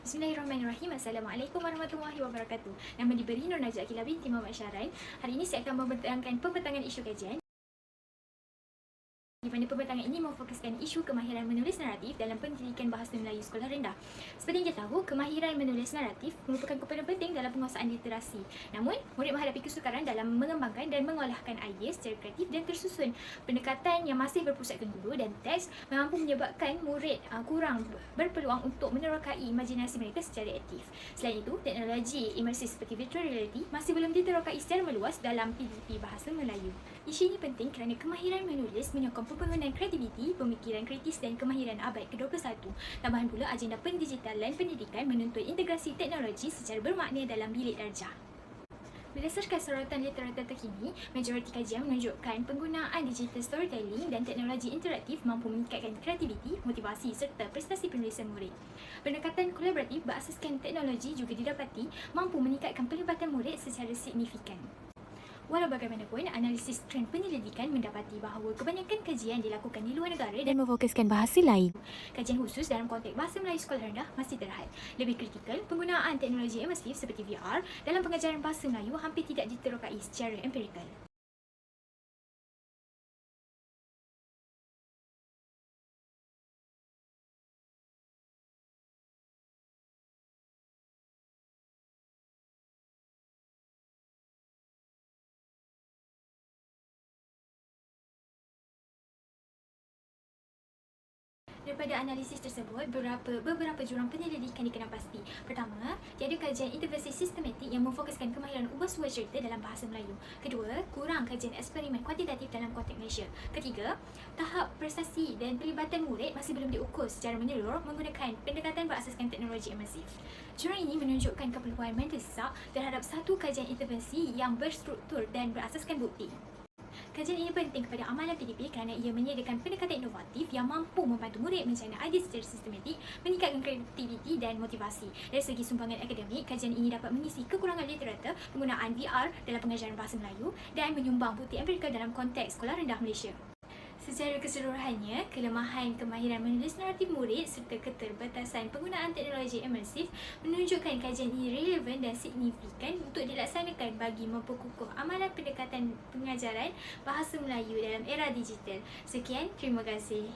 Bismillahirrahmanirrahim. Assalamualaikum warahmatullahi wabarakatuh. Nama diberi Nur Najat Akila binti Muhammad Syahrain. Hari ini saya akan membentangkan pembentangan isu kajian, di mana pembentangan ini memfokuskan isu kemahiran menulis naratif dalam pendidikan bahasa Melayu sekolah rendah. Seperti yang kita tahu, kemahiran menulis naratif merupakan komponen penting dalam penguasaan literasi. Namun, murid menghadapi kesukaran dalam mengembangkan dan mengolahkan idea secara kreatif dan tersusun. Pendekatan yang masih berpusatkan guru dan teks mampu menyebabkan murid kurang berpeluang untuk menerokai imajinasi mereka secara aktif. Selain itu, teknologi imersif seperti virtual reality masih belum diterokai secara meluas dalam PDP bahasa Melayu. Isu ini penting kerana kemahiran menulis menyokong pembangunan kreativiti, pemikiran kritis dan kemahiran abad ke-21. Tambahan pula, agenda pendigitalan pendidikan menuntut integrasi teknologi secara bermakna dalam bilik darjah. Berdasarkan sorotan literatur terkini, majoriti kajian menunjukkan penggunaan digital storytelling dan teknologi interaktif mampu meningkatkan kreativiti, motivasi serta prestasi penulisan murid. Pendekatan kolaboratif berasaskan teknologi juga didapati mampu meningkatkan pelibatan murid secara signifikan. Walau bagaimanapun, analisis trend penyelidikan mendapati bahawa kebanyakan kajian dilakukan di luar negara dan memfokuskan bahasa lain. Kajian khusus dalam konteks bahasa Melayu sekolah rendah masih terhad. Lebih kritikal, penggunaan teknologi imersif seperti VR dalam pengajaran bahasa Melayu hampir tidak diterokai secara empirikal. Daripada analisis tersebut, beberapa jurang penyelidikan dikenal pasti. Pertama, tiada kajian intervensi sistematik yang memfokuskan kemahiran ubah suara cerita dalam bahasa Melayu. Kedua, kurang kajian eksperimen kuantitatif dalam konteks Malaysia. Ketiga, tahap prestasi dan pelibatan murid masih belum diukur secara menyeluruh menggunakan pendekatan berasaskan teknologi imersif. Jurang ini menunjukkan keperluan mendesak terhadap satu kajian intervensi yang berstruktur dan berasaskan bukti. Kajian ini penting kepada amalan PDP kerana ia menyediakan pendekatan inovatif yang mampu membantu murid mencana idea secara sistematik, meningkatkan kreativiti dan motivasi. Dari segi sumbangan akademik, kajian ini dapat mengisi kekurangan literatur penggunaan VR dalam pengajaran bahasa Melayu dan menyumbang bukti empirikal dalam konteks sekolah rendah Malaysia. Secara keseluruhannya, kelemahan kemahiran menulis naratif murid serta keterbatasan penggunaan teknologi imersif menunjukkan kajian ini relevan dan signifikan untuk dilaksanakan bagi memperkukuh amalan pendekatan pengajaran bahasa Melayu dalam era digital. Sekian, terima kasih.